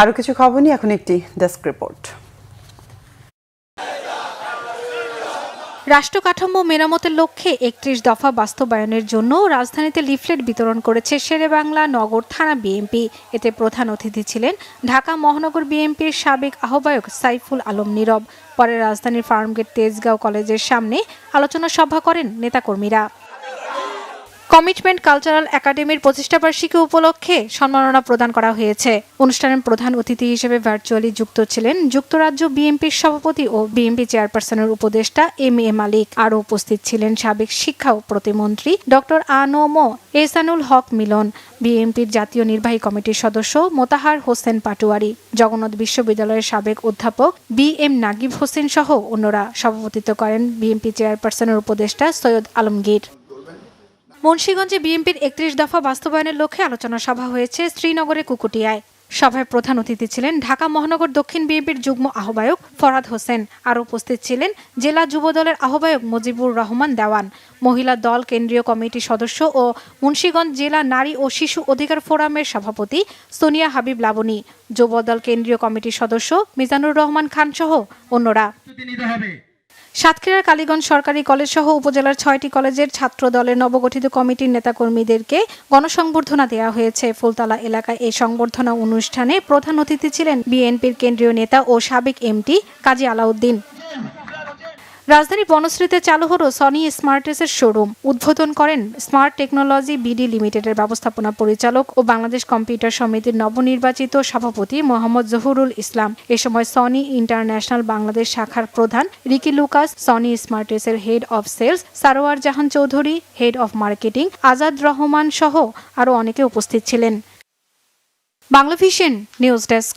আরও কিছু খবর নিয়ে এখন একটি ডেস্ক রিপোর্ট। রাষ্ট্র কাঠামো মেরামতের লক্ষ্যে ৩১ দফা বাস্তবায়নের জন্য রাজধানীতে লিফলেট বিতরণ করেছে শেরেবাংলা নগর থানা বিএনপি। এতে প্রধান অতিথি ছিলেন ঢাকা মহানগর বিএনপির সাবেক আহ্বায়ক সাইফুল আলম নীরব। পরে রাজধানীর ফার্মগেট তেজগাঁও কলেজের সামনে আলোচনা সভা করেন নেতাকর্মীরা। কমিটমেন্ট কালচারাল একাডেমির প্রতিষ্ঠাবার্ষিকী উপলক্ষে সম্মাননা প্রদান করা হয়েছে। অনুষ্ঠানের প্রধান অতিথি হিসেবে ভার্চুয়ালি যুক্ত ছিলেন যুক্তরাজ্য বিএনপির সভাপতি ও বিএনপি চেয়ারপারসনের উপদেষ্টা এম.এ. মালিক। আরও উপস্থিত ছিলেন সাবেক শিক্ষা ও প্রতিমন্ত্রী ডক্টর আ.ন.ম এহসানুল হক মিলন, বিএনপির জাতীয় নির্বাহী কমিটির সদস্য মোতাহার হোসেন পাটোয়ারি, জগন্নাথ বিশ্ববিদ্যালয়ের সাবেক অধ্যাপক বি.এম. নাগিব হোসেন সহ অন্যরা। সভাপতিত্ব করেন বিএনপি চেয়ারপারসনের উপদেষ্টা সৈয়দ আলমগীর। মুন্সিগঞ্জে বিএনপির ৩১ দফা বাস্তবায়নের লক্ষ্যে আলোচনা সভা হয়েছে শ্রীনগরের কুকুটিয়ায়। সভায় প্রধান অতিথি ছিলেন ঢাকা মহানগর দক্ষিণ বিএনপির যুগ্ম আহ্বায়ক ফরহাদ হোসেন। আর উপস্থিত ছিলেন জেলা যুবদলের আহ্বায়ক মুজিবুর রহমান দেওয়ান, মহিলা দল কেন্দ্রীয় কমিটির সদস্য ও মুন্সিগঞ্জ জেলা নারী ও শিশু অধিকার ফোরামের সভাপতি সোনিয়া হাবিব লাবনী, যুবদল কেন্দ্রীয় কমিটির সদস্য মিজানুর রহমান খান সহ অন্যরা। সাতক্ষীরার কালীগঞ্জ সরকারি কলেজ সহ উপজেলার ৬টি কলেজের ছাত্র দলের নবগঠিত কমিটির নেতাকর্মীদেরকে গণসংবর্ধনা দেওয়া হয়েছে। ফুলতলা এলাকায় এই সংবর্ধনা অনুষ্ঠানে প্রধান অতিথি ছিলেন বিএনপির কেন্দ্রীয় নেতা ও সাবেক এমপি কাজী আলাউদ্দিন। রাজধানী বনশ্রীতে চালু হলো সনি স্মার্টেসের শোরুম। উদ্বোধন করেন স্মার্ট টেকনোলজি বিডি লিমিটেডের ব্যবস্থাপনা পরিচালক ও বাংলাদেশ কম্পিউটার সমিতির নবনির্বাচিত সভাপতি মোহাম্মদ জহুরুল ইসলাম। এ সময় সনি ইন্টারন্যাশনাল বাংলাদেশ শাখার প্রধান রিকি লুকাস, সনি স্মার্টেসের head of sales Sarwar Jahan Chowdhury, head of marketing Azad Rahman সহ আরও অনেকে উপস্থিত ছিলেন। Banglavision news desk.